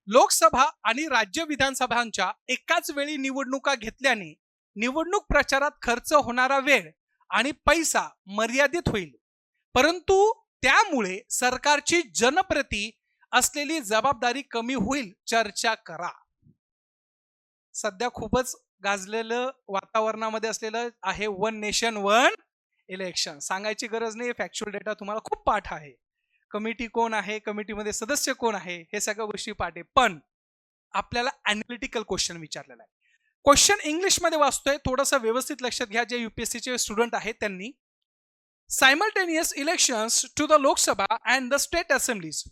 लोकसभा आणि राज्य विधानसभांच्या एकाच वेळी निवडणुका घेतल्याने निवडणूक प्रचारात खर्च होणारा वेळ आणि पैसा मर्यादित होईल, परंतु त्यामुळे सरकारची जनप्रती असलेली जबाबदारी कमी होईल. चर्चा करा. सध्या खूपच गाजलेलं वातावरणामध्ये असलेलं आहे वन नेशन वन इलेक्शन. सांगायची गरज नाही, फॅक्च्युअल डेटा तुम्हाला खूप पाठ आहे. कमिटी कोण आहे, कमिटीमध्ये सदस्य कोण आहे, हे सगळ्या गोष्टी पाठ आहे. पण आपल्याला अॅनालिटिकल क्वेश्चन विचारलेला आहे. क्वेश्चन इंग्लिशमध्ये वाचतोय, थोडंसं व्यवस्थित लक्षात घ्या. जे यूपीएससीचे स्टुडंट आहेत त्यांनी. Simultaneous elections to the Lok Sabha and the state assemblies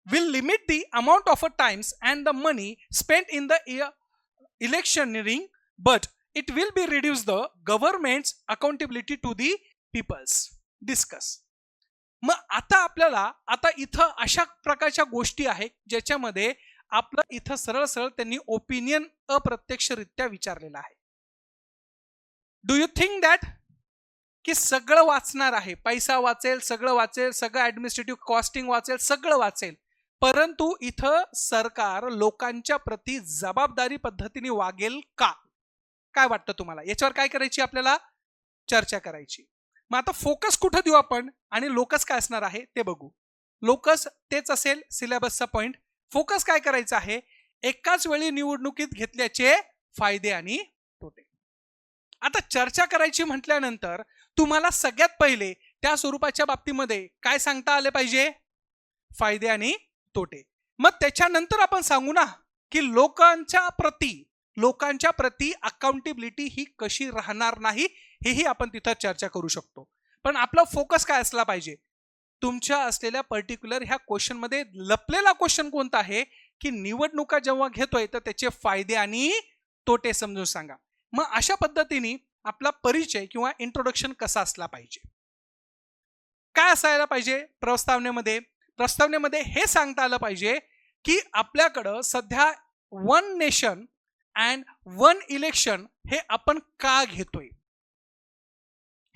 will limit the amount of times and the money spent in the electioneering, but it will be reduce the government's accountability to the peoples. Discuss. मग आता इथं अशा प्रकारच्या गोष्टी आहेत ज्याच्यामध्ये आपलं इथं सरळ सरळ त्यांनी ओपिनियन अप्रत्यक्षरित्या विचारलेलं आहे. डू यू थिंक दॅट की सगळं वाचणार आहे, पैसा वाचेल, सगळं वाचेल, सगळं ऍडमिनिस्ट्रेटिव्ह कॉस्टिंग वाचेल, सगळं वाचेल, परंतु इथं सरकार लोकांच्या प्रती जबाबदारी पद्धतीने वागेल का? काय वाटतं तुम्हाला? याच्यावर काय करायची, आपल्याला चर्चा करायची. मग आता फोकस कुठं देऊ आपण आणि लोकस काय असणार आहे ते बघू. लोकस तेच असेल सिलेबसचा पॉइंट. फोकस काय करायचं आहे? एकाच वेळी निवडणुकीत घेतल्याचे फायदे आणि तोटे. आता चर्चा करायची म्हटल्यानंतर तुम्हाला सगळ्यात पहिले त्या स्वरूपाच्या बाबतीमध्ये काय सांगता आले पाहिजे? फायदे आणि तोटे. मग त्याच्यानंतर आपण सांगू ना की लोकांच्या प्रती अकाउंटेबिलिटी ही कशी राहणार नाही, हेही आपण तिथं चर्चा करू शकतो. पण आपला फोकस काय असला पाहिजे? तुमच्या असलेल्या पर्टिक्युलर ह्या क्वेश्चन मध्ये लपलेला क्वेश्चन कोणता आहे की निवडणुका जेव्हा घेतोय तर त्याचे फायदे आणि तोटे समजून सांगा. मग अशा पद्धतीने आपला परिचय किंवा इंट्रोडक्शन कसा असला पाहिजे, काय असायला पाहिजे प्रस्तावनेमध्ये हे सांगता आलं पाहिजे की आपल्याकडं सध्या one nation and one election हे आपण का घेतोय,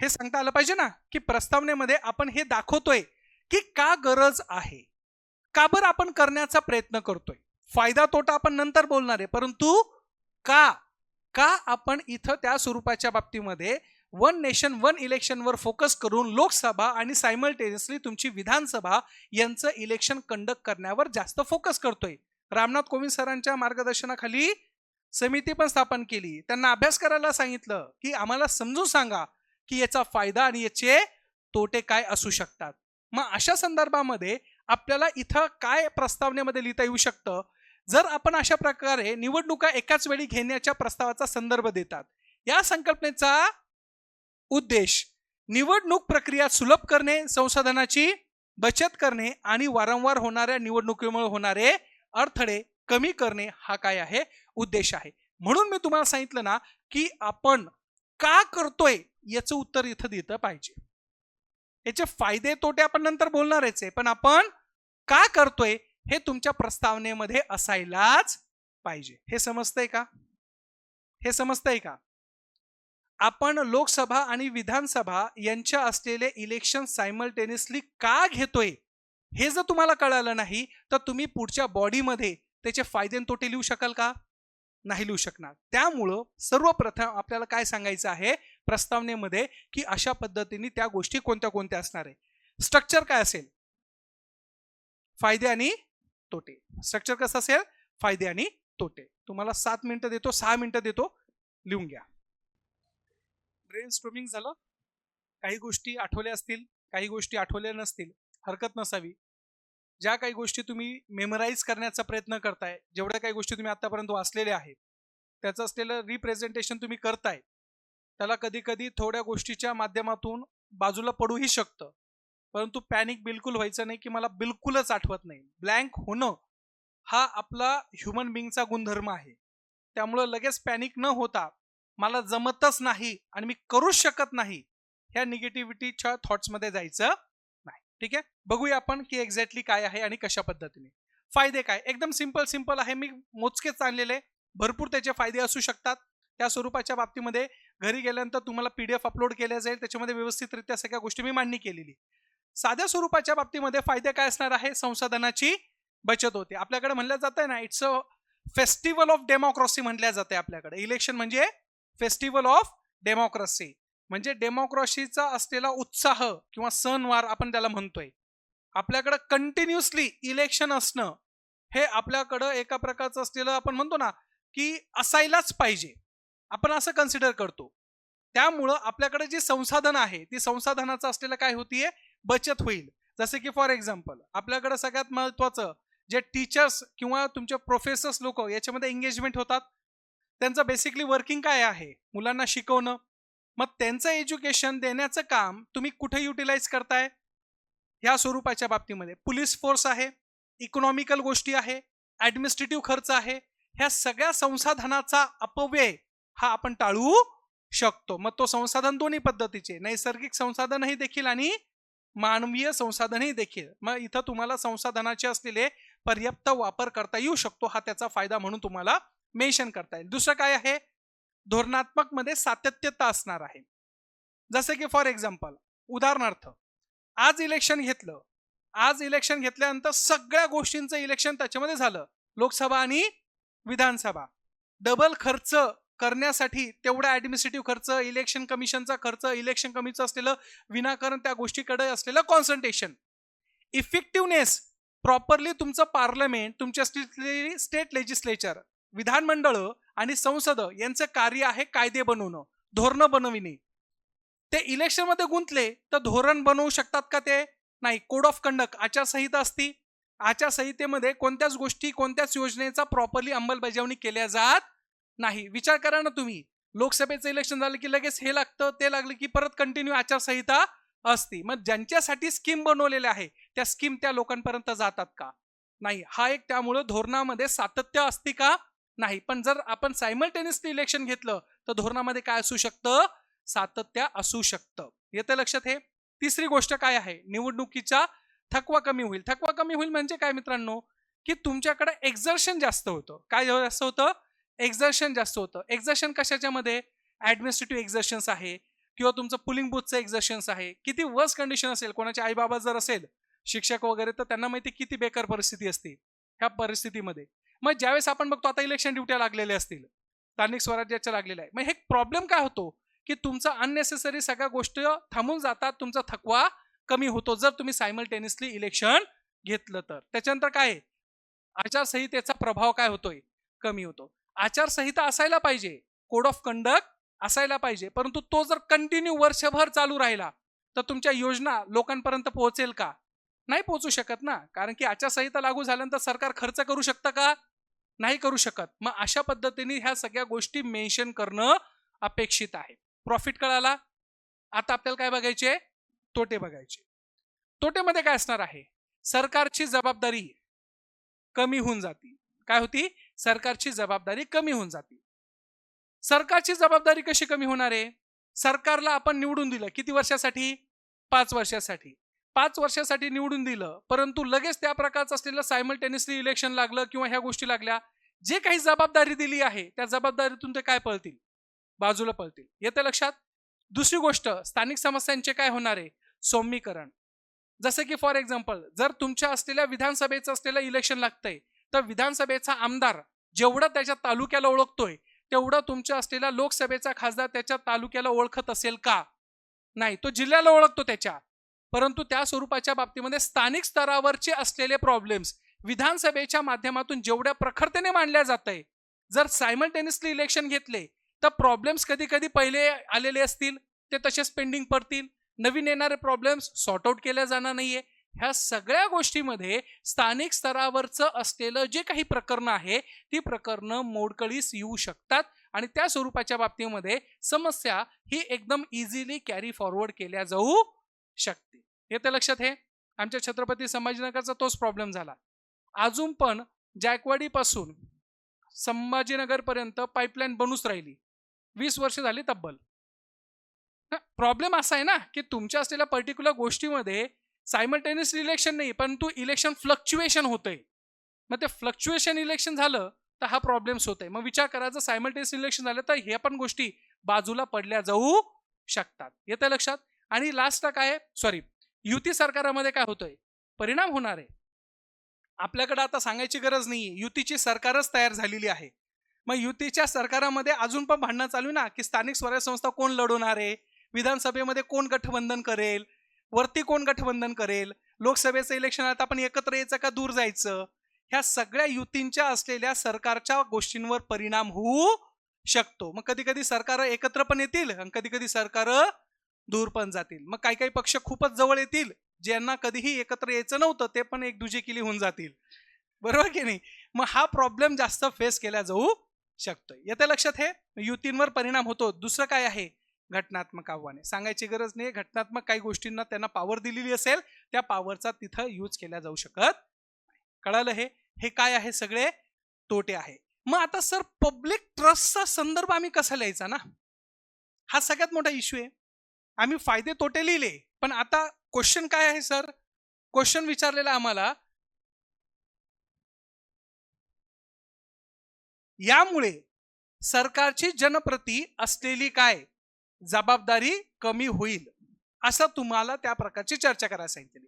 हे सांगता आलं पाहिजे ना. की प्रस्तावनेमध्ये आपण हे दाखवतोय की का गरज आहे, का बरं आपण करण्याचा प्रयत्न करतोय. फायदा तोटा आपण नंतर बोलणार आहे, परंतु का आपण इथं त्या स्वरूपाच्या बाबतीमध्ये वन नेशन वन इलेक्शनवर फोकस करून लोकसभा आणि सायमल्टेनियसली तुमची विधानसभा यांचं इलेक्शन कंडक्ट करण्यावर जास्त फोकस करतोय. रामनाथ कोविंद सरांच्या मार्गदर्शनाखाली समिती पण स्थापन केली. त्यांना अभ्यास करायला सांगितलं की आम्हाला समजून सांगा की याचा फायदा आणि याचे तोटे काय असू शकतात. मग अशा संदर्भामध्ये आपल्याला इथं काय प्रस्तावनेमध्ये लिहिता येऊ शकतं? जर आपण अशा प्रकारे निवडणुका एकाच वेळी घेण्याच्या प्रस्तावाचा संदर्भ देतात, या संकल्पनेचा उद्देश निवडणूक प्रक्रिया सुलभ करणे, संसाधनाची बचत करणे आणि वारंवार होणाऱ्या निवडणुकीमुळे होणारे अडथळे कमी करणे हा काय आहे? उद्देश आहे. म्हणून मी तुम्हाला सांगितलं ना की आपण का करतोय याचं उत्तर इथं दिलं पाहिजे. याचे फायदे तोटे आपण नंतर बोलणारच आहे, पण आपण का करतोय हे तुमच्या प्रस्तावनेमध्ये असायलाच पाहिजे. हे समजतंय का? आपण लोकसभा आणि विधानसभा यांच्या असलेले इलेक्शन सायमल्टेनियसली का घेतोय हे जर तुम्हाला कळालं नाही तर तुम्ही पुढच्या बॉडीमध्ये त्याचे फायदे आणि तोटे लिहू शकाल का? नाही लिहू शकणार. त्यामुळं सर्वप्रथम आपल्याला काय सांगायचं आहे प्रस्तावनेमध्ये की अशा पद्धतीने त्या गोष्टी कोणत्या कोणत्या असणार आहे. स्ट्रक्चर काय असेल? फायदे आणि तोटे. स्ट्रक्चर कसं असेल? फायदे आणि तोटे. तुम्हाला 7 मिनिटं देतो, 6 मिनिटं देतो, लिहून घ्या. ब्रेन स्ट्रोमिंग झालं. काही गोष्टी आठवल्या असतील, काही गोष्टी आठवल्या नसतील, हरकत नसावी. ज्या काही गोष्टी तुम्ही मेमराईज करण्याचा प्रयत्न करताय, जेवढ्या काही गोष्टी तुम्ही आतापर्यंत वाचलेल्या आहेत त्याचं असलेलं रिप्रेझेंटेशन तुम्ही करताय, त्याला कधी कधी थोड्या गोष्टीच्या माध्यमातून बाजूला पडूही शकतं. परंतु पॅनिक बिलकुल व्हायचं नाही की मला बिलकुलच आठवत नाही. ब्लँक होणं हा आपला ह्युमन बिंगचा गुणधर्म आहे. त्यामुळं लगेच पॅनिक न होता मला जमतच नाही आणि मी करूच शकत नाही ह्या निगेटिव्हिटीच्या थॉट्समध्ये जायचं नाही. ठीक आहे, बघूया आपण की एक्झॅक्टली काय आहे आणि कशा पद्धतीने. फायदे काय? एकदम सिंपल आहे. मी मोजकेच आणलेले, भरपूर त्याचे फायदे असू शकतात. त्या स्वरूपाच्या बाबतीमध्ये घरी गेल्यानंतर तुम्हाला PDF अपलोड केल्या जाईल, त्याच्यामध्ये व्यवस्थितरित्या सगळ्या गोष्टी मी मांडणी केलेली. साध्या स्वरूपाच्या बाबतीमध्ये फायदे काय असणार आहे? संसाधनाची बचत होते. आपल्याकडे म्हणलं जातं ना, it's a festival of democracy म्हटल्या जाते. आपल्याकडे इलेक्शन म्हणजे फेस्टिवल ऑफ डेमोक्रेसी, म्हणजे डेमोक्रेसीचा असलेला उत्साह किंवा सणवार आपण त्याला म्हणतोय. आपल्याकडे कंटिन्युअसली इलेक्शन असणं हे आपल्याकडं एका प्रकारचं असलेलं आपण म्हणतो ना की असायलाच पाहिजे, आपण असं कन्सिडर करतो. त्यामुळं आपल्याकडे जी संसाधन आहे ती संसाधनाचं असलेलं काय होतीये, बचत होईल. जसे की फॉर एक्झाम्पल आपल्याकडे सगळ्यात महत्वाचं जे टीचर्स किंवा तुमचे प्रोफेसर्स लोक याच्यामध्ये एंगेजमेंट होतात, त्यांचं बेसिकली वर्किंग काय आहे, मुलांना शिकवणं. मग त्यांचं एज्युकेशन देण्याचं काम तुम्ही कुठे युटिलाइज करताय, ह्या स्वरूपाच्या बाबतीमध्ये पोलीस फोर्स आहे, इकॉनॉमिकल गोष्टी आहे, ऍडमिनिस्ट्रेटिव्ह खर्च आहे. ह्या सगळ्या संसाधनाचा अपव्यय हा आपण टाळू शकतो. मग तो संसाधन दोन्ही पद्धतीचे, नैसर्गिक संसाधनही देखील आणि मानवीय संसाधनही देखील. मग इथं तुम्हाला संसाधनाचे असलेले पर्याप्त वापर करता येऊ शकतो, हा त्याचा फायदा म्हणून तुम्हाला मेन्शन करता येईल. दुसरं काय आहे, धोरणात्मक मध्ये सातत्यता असणार आहे. जसे की फॉर एक्झाम्पल उदाहरणार्थ आज इलेक्शन घेतलं, आज इलेक्शन घेतल्यानंतर सगळ्या गोष्टींचं इलेक्शन त्याच्यामध्ये झालं, लोकसभा आणि विधानसभा. डबल खर्च करण्यासाठी तेवढा ऍडमिनिस्ट्रेटिव्ह खर्च, इलेक्शन कमिशनचा खर्च, इलेक्शन कमिशन असलेलं विनाकारण त्या गोष्टीकडे असलेलं कॉन्सन्ट्रेशन, इफेक्टिव्हनेस प्रॉपरली तुमचं पार्लमेंट, तुमच्या स्टेट लेजिस्लेचर, विधानमंडळ आणि संसद यांचं कार्य आहे कायदे बनवणं, धोरणं बनविणे. ते इलेक्शन मध्ये गुंतले तर धोरण बनवू शकतात का, ते नाही. कोड ऑफ कंडक्ट आचारसंहिता असती, आचारसंहितेमध्ये कोणत्याच गोष्टी कोणत्याच योजनेचा प्रॉपरली अंमलबजावणी केल्या जात नाही. विचार करा ना तुम्ही, लोकसभेचं इलेक्शन झालं की लगेच हे लागतं ते लागलं की परत कंटिन्यू आचारसंहिता असती. मग ज्यांच्यासाठी स्कीम बनवलेल्या आहे त्या स्कीम त्या लोकांपर्यंत जातात का, नाही. हा एक त्यामुळे धोरणामध्ये सातत्य असते का, नाही. पण जर आपण सायमल्टेनियसली इलेक्शन घेतलं तर धोरणामध्ये काय असू शकतं, सातत्य असू शकतं. येतं लक्षात हे. तिसरी गोष्ट काय आहे, निवडणुकीचा थकवा कमी होईल. थकवा कमी होईल म्हणजे काय मित्रांनो, की तुमच्याकडे एक्झर्शन जास्त होतं. काय जास्त होतं, एक्झर्शन जास्त होतं. एक्झर्शन कशाच्या मध्ये, ऍडमिनिस्ट्रेटिव्ह एक्झर्शन्स आहे किंवा तुमचं पुलिंग बूथचं एक्झर्शन्स आहे. किती वर्स कंडिशन असेल, कोणाचे आई बाबा जर असेल शिक्षक वगैरे, तर त्यांना माहिती किती बेकार परिस्थिती असते ह्या परिस्थितीमध्ये. मग ज्यावेळेस आपण बघतो आता इलेक्शन ड्युट्या लागलेल्या असतील, स्थानिक स्वराज्याच्या लागलेल्या आहे, मग हे प्रॉब्लेम काय होतो की तुमचा अननेसेसरी सगळ्या गोष्टी थांबून जातात, तुमचा थकवा कमी होतो जर तुम्ही सायमल्टेनियसली इलेक्शन घेतलं तर. त्याच्यानंतर काय, आचारसंहितेचा प्रभाव काय होतोय, कमी होतो. आचारसंहिता असायला पाहिजे, कोड ऑफ कंडक्ट असायला पाहिजे, परंतु तो जर कंटिन्यू वर्षभर चालू राहिला तर तुमच्या योजना लोकांपर्यंत पोहोचेल का, नाही पोहोचू शकत ना. कारण की आचारसंहिता लागू झाल्यानंतर सरकार खर्च करू शकतं का, नाही करू शकत. मग अशा पद्धतीने ह्या सगळ्या गोष्टी मेन्शन करणं अपेक्षित आहे. प्रॉफिट कळाला. आता आपल्याला काय बघायचे, तोटे बघायचे. तोटेमध्ये काय असणार आहे, सरकारची जबाबदारी कमी होऊन जाते. काय होती, सरकारची जबाबदारी कमी होऊन जाते. सरकारची जबाबदारी कशी कमी होणार आहे, सरकारला आपण निवडून दिलं किती वर्षासाठी, 5 वर्षासाठी. 5 वर्षासाठी निवडून दिलं, परंतु लगेच त्या प्रकारचं असलेलं सायमल्टेनियसली इलेक्शन लागलं किंवा ह्या गोष्टी लागल्या, जे काही जबाबदारी दिली आहे त्या जबाबदारीतून ते काय पळतील, बाजूला पळतील. येतं लक्षात. दुसरी गोष्ट, स्थानिक समस्यांचे काय होणार आहे, सौम्यीकरण. जसे की फॉर एक्झाम्पल जर तुमच्या असलेल्या विधानसभेचं असलेलं इलेक्शन लागतंय तर विधानसभेचा आमदार जेवढा त्याच्या तालुक्याला ओळखतोय तेवढा तुमच्या असलेला लोकसभेचा खासदार त्याच्या तालुक्याला ओळखत असेल का, नाही. तो जिल्ह्याला ओळखतो त्याच्या, परंतु त्या स्वरूपाच्या बाबतीमध्ये स्थानिक स्तरावरचे असलेले प्रॉब्लेम्स विधानसभेच्या माध्यमातून जेवढ्या प्रखरतेने मांडल्या जात आहे, जर सायमल्टेनियसली इलेक्शन घेतले तर प्रॉब्लेम्स कधी कधी पहिले आलेले असतील ते तसेच पेंडिंग पडतील, नवीन येणारे प्रॉब्लेम्स सॉर्ट आउट केल्या जाणार नाहीये. ह्या सगळ्या गोष्टीमध्ये स्थानिक स्तरावरचं असलेलं जे काही प्रकरणं आहे ती प्रकरणं मोडकळीस येऊ शकतात आणि त्या स्वरूपाच्या बाबतीमध्ये समस्या ही एकदम इझिली कॅरी फॉरवर्ड केल्या जाऊ शकते. येतं लक्षात हे. आमच्या छत्रपती संभाजीनगरचा तोच प्रॉब्लेम झाला. अजून पण जायकवाडी पासून संभाजीनगर पर्यंत पाईपलाईन बनूच राहिली, 20 वर्ष झाली तब्बल. प्रॉब्लेम असा आहे ना की तुमच्या असलेल्या पर्टिक्युलर गोष्टीमध्ये सायमल्टेनियस इलेक्शन नाही, परंतु इलेक्शन फ्लक्च्युएशन होतंय. मग ते फ्लक्च्युएशन इलेक्शन झालं तर हा प्रॉब्लेम्स होतोय. मग विचार करा, जर सायमल्टेनियस इलेक्शन झालं तर ह्या पण गोष्टी बाजूला पडल्या जाऊ शकतात. येतं लक्षात. आणि लास्टला काय, युती सरकारामध्ये काय होतंय, परिणाम होणार आहे. आपल्याकडे आता सांगायची गरज नाही, युतीची सरकारच तयार झालेली आहे. मग युतीच्या सरकारामध्ये अजून पण भांडणं चालू आहे ना, की स्थानिक स्वराज्य संस्था कोण लढवणार आहे, विधानसभेमध्ये कोण गठबंधन करेल, वरती कोण गठबंधन करेल, लोकसभेचं इलेक्शन आता आपण एकत्र यायचं का दूर जायचं. ह्या सगळ्या युतींच्या असलेल्या सरकारच्या गोष्टींवर परिणाम होऊ शकतो. मग कधी कधी सरकार एकत्र पण येतील आणि कधी कधी सरकार दूर पण जातील. मग काही काही पक्ष खूपच जवळ येतील, ज्यांना कधीही एकत्र यायचं नव्हतं ते पण एक दुजेकिली होऊन जातील. बरोबर की नाही. मग हा प्रॉब्लेम जास्त फेस केला जाऊ शकतोय. येते लक्षात. हे युतींवर परिणाम होतो. दुसरं काय आहे, घटनात्मक आव्हाने. सांगायची गरज नाही, घटनात्मक काही गोष्टींना त्यांना पॉवर दिलेली असेल, त्या पॉवरचा तिथं यूज केला जाऊ शकत. कळालं. हे काय आहे, सगळे तोटे आहे. मग आता सर पब्लिक ट्रस्टचा संदर्भ आम्ही कसा लिहायचा ना, हा सगळ्यात मोठा इश्यू आहे. आम्ही फायदे तोटे लिहिले, पण आता क्वेश्चन काय आहे सर, क्वेश्चन विचारलेला आम्हाला, यामुळे सरकारची जनप्रती असलेली काय जबाबदारी कमी होईल, असं तुम्हाला त्या प्रकारची चर्चा करायला सांगितली.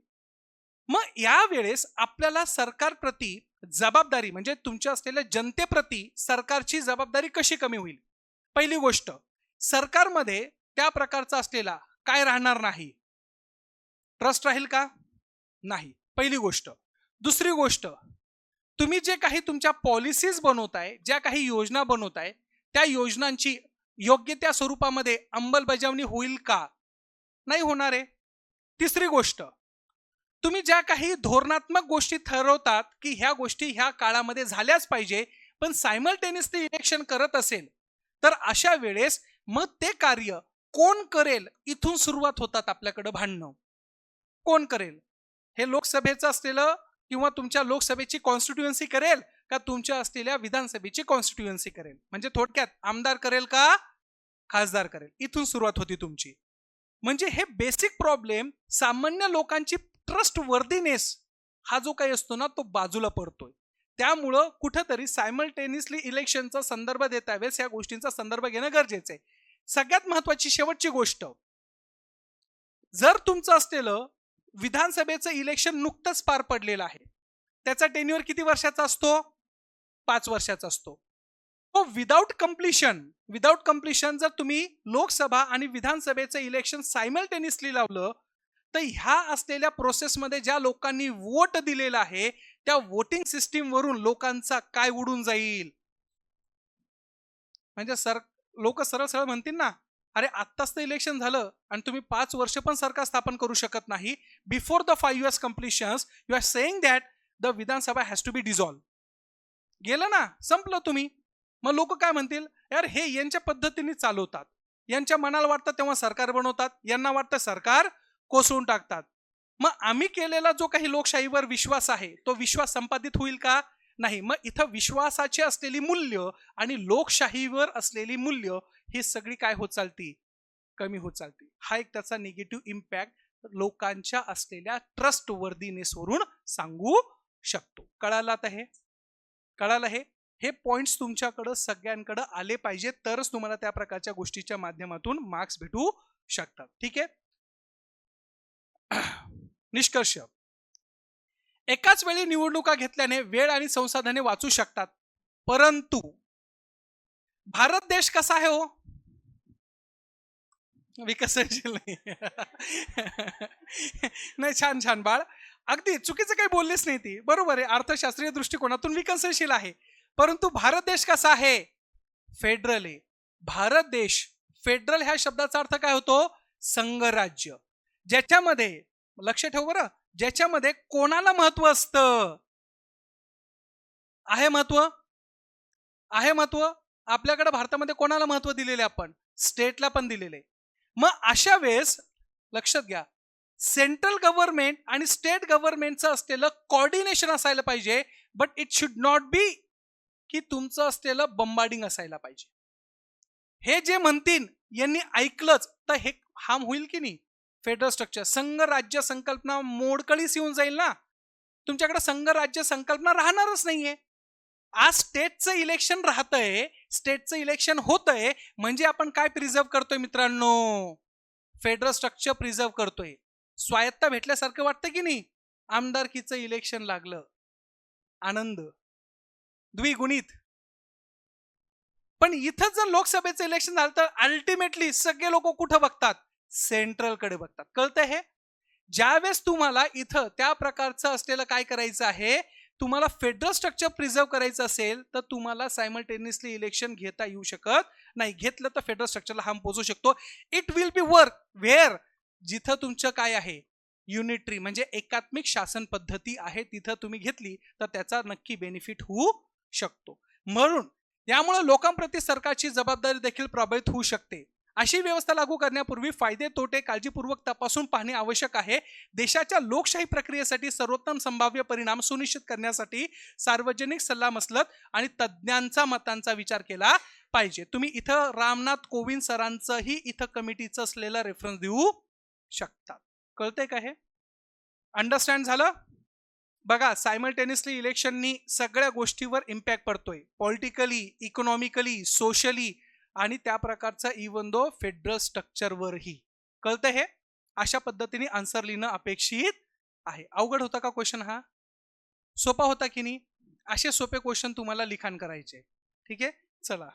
मग यावेळेस आपल्याला सरकारप्रती जबाबदारी म्हणजे तुमच्या असलेल्या जनतेप्रती सरकारची जबाबदारी कशी कमी होईल. पहिली गोष्ट, सरकारमध्ये त्या प्रकारचा असलेला काय राहणार नाही, ट्रस्ट राहील का, नाही, पहिली गोष्ट. दुसरी गोष्ट, तुम्ही जे काही तुमच्या पॉलिसीज बनवताय, ज्या काही योजना बनवताय, त्या योजनांची योग्य त्या स्वरूपामध्ये अंमलबजावणी होईल का, नाही होणार आहे. तिसरी गोष्ट, तुम्ही ज्या काही धोरणात्मक गोष्टी ठरवतात की ह्या गोष्टी ह्या काळामध्ये झाल्याच पाहिजे, पण सायमल्टेनियसली इलेक्शन करत असेल तर अशा वेळेस मग ते कार्य कोण करेल, इथून सुरुवात होतात आपल्याकडे भांडणं. कोण करेल, हे लोकसभेचं असलेलं किंवा तुमच्या लोकसभेची कॉन्स्टिट्युएन्सी करेल का तुमच्या असलेल्या विधानसभेची कॉन्स्टिट्युएन्सी करेल. म्हणजे थोडक्यात आमदार करेल का खासदार करेल, इथून सुरुवात होती तुमची. म्हणजे हे बेसिक प्रॉब्लेम, सामान्य लोकांची ट्रस्ट वर्दीनेस हा जो काही असतो ना, तो बाजूला पडतोय. त्यामुळं कुठंतरी सायमल्टेनियसली इलेक्शनचा संदर्भ देता वेळेस या गोष्टींचा संदर्भ घेणं गरजेचं आहे. सगळ्यात महत्वाची शेवटची गोष्ट, जर तुमचं असलेलं विधानसभेचं इलेक्शन नुकतंच पार पडलेलं आहे, त्याचा टेन्युअर किती वर्षाचा असतो, 5 वर्षाचा असतो. तो विदाउट कंप्लिशन जर तुम्ही लोकसभा आणि विधानसभेचं इलेक्शन सायमल्टेनियसली लावलं तर ह्या असलेल्या प्रोसेसमध्ये ज्या लोकांनी वोट दिलेला आहे त्या वोटिंग सिस्टीम वरून लोकांचा काय उडून जाईल. म्हणजे लोक सरळ सरळ म्हणतील ना, अरे आत्ताच तर इलेक्शन झालं आणि तुम्ही 5 वर्ष पण सरकार स्थापन करू शकत नाही. Before the 5 years completions you are saying that the Vidhan Sabha has to be dissolve. गेलं ना, संपलं तुम्ही. मग लोक काय म्हणतील, यार हे यांच्या पद्धतीने चालवतात, यांच्या मनाला वाटतं तेव्हा सरकार बनवतात, यांना वाटतं सरकार कोसळून टाकतात. मग आम्ही केलेला जो काही लोकशाहीवर विश्वास आहे तो विश्वास संपादित होईल का, नाही. मग इथं विश्वासाची असलेली मूल्य आणि लोकशाहीवर असलेली मूल्य ही सगळी काय होत चालती, कमी होत चालती. हा एक त्याचा निगेटिव्ह इम्पॅक्ट लोकांच्या असलेल्या ट्रस्ट वर्दीनेसवरून सांगू शकतो. कळालं आता हे, कळालं हे पॉइंट्स तुमच्याकडे सगळ्यांकडे आले पाहिजे, तरच तुम्हाला त्या प्रकारच्या गोष्टीच्या माध्यमातून मार्क्स भेटू शकतात. ठीक आहे. निष्कर्ष, एकाच वेळी निवडणुका घेतल्याने वेळ आणि संसाधने वाचू शकतात, परंतु भारत देश कसा आहे हो, विकसनशील नाही. नाही, छान छान बाळ, अगदी चुकीचं काही बोललेच नाही ती, बरोबर आहे. अर्थशास्त्रीय दृष्टिकोनातून विकसनशील आहे, परंतु भारत देश कसा आहे, फेडरल आहे. भारत देश, फेडरल ह्या शब्दाचा अर्थ काय होतो, संघराज्य, ज्याच्यामध्ये, लक्ष ठेव बरं, ज्याच्यामध्ये कोणाला महत्व असतं, आहे महत्व, आहे महत्व. आपल्याकडे भारतामध्ये कोणाला महत्व दिलेले, आपण स्टेटला पण दिलेले. मग अशा वेळेस लक्षात घ्या, सेंट्रल गव्हर्नमेंट आणि स्टेट गव्हर्नमेंटचं असलेलं कॉर्डिनेशन असायला पाहिजे, but it should not be की तुमचं असलेलं बंबार्डिंग असायला पाहिजे. हे जे म्हणतील यांनी ऐकलंच तर हे हार्म होईल की नाही. फेडरल स्ट्रक्चर, संघ राज्य संकल्पना मोडकळीस येऊन जाईल ना, तुमच्याकडे संघ राज्य संकल्पना राहणारच नाहीये. आज स्टेटचं इलेक्शन राहतंय, स्टेटचं इलेक्शन होतंय, म्हणजे आपण काय प्रिझर्व करतोय मित्रांनो, फेडरल स्ट्रक्चर प्रिझर्व करतोय. स्वायत्ता भेटल्यासारखं वाटतं की नाही. आमदारकीचं इलेक्शन लागलं, आनंद द्विगुणित. पण इथं जर लोकसभेचं इलेक्शन झालं तर अल्टिमेटली सगळे लोक कुठं बघतात? सेंट्रल कडे बघतात. कळतंय हे? ज्यावेळेस तुम्हाला इथं त्या प्रकारचं असलेलं काय करायचं आहे, तुम्हाला फेडरल स्ट्रक्चर प्रिझर्व करायचं असेल तर तुम्हाला सायमल्टेनियसली इलेक्शन घेता येऊ शकत नाही. घेतलं तर फेडरल स्ट्रक्चरला हार्म पोहोचू शकतो. It will be work where जिथं तुमचं काय आहे, युनिटरी म्हणजे एकात्मिक शासन पद्धती आहे, तिथं तुम्ही घेतली तर त्याचा नक्की बेनिफिट होऊ शकतो. म्हणून यामुळे लोकांप्रती सरकारची जबाबदारी देखील प्रभावित होऊ शकते. अशी व्यवस्था लागू करण्यापूर्वी फायदे तोटे काळजीपूर्वक तपासून पाहणे आवश्यक आहे. देशाच्या लोकशाही प्रक्रियेसाठी सर्वोत्तम संभाव्य परिणाम सुनिश्चित करण्यासाठी सार्वजनिक सल्लामसलत आणि तज्ज्ञांचा मतांचा विचार केला पाहिजे. तुम्ही इथं रामनाथ कोविंद सरांचंही इथं कमिटीचं असलेलं रेफरन्स देऊ शकतात. कळतंय का हे? अंडरस्टँड झालं? बघा, सायमल्टेनियसली इलेक्शननी सगळ्या गोष्टीवर इम्पॅक्ट पडतोय. पॉलिटिकली, इकॉनॉमिकली, सोशली आणि त्या प्रकारचा इवन दो फेडरल स्ट्रक्चरवरही. कळतं हे? अशा पद्धतीने आन्सर लिहिणं अपेक्षित आहे. अवघड होता का क्वेश्चन हा? सोपा होता की नाही? असे सोपे क्वेश्चन तुम्हाला लिखाण करायचे. ठीक आहे, चला.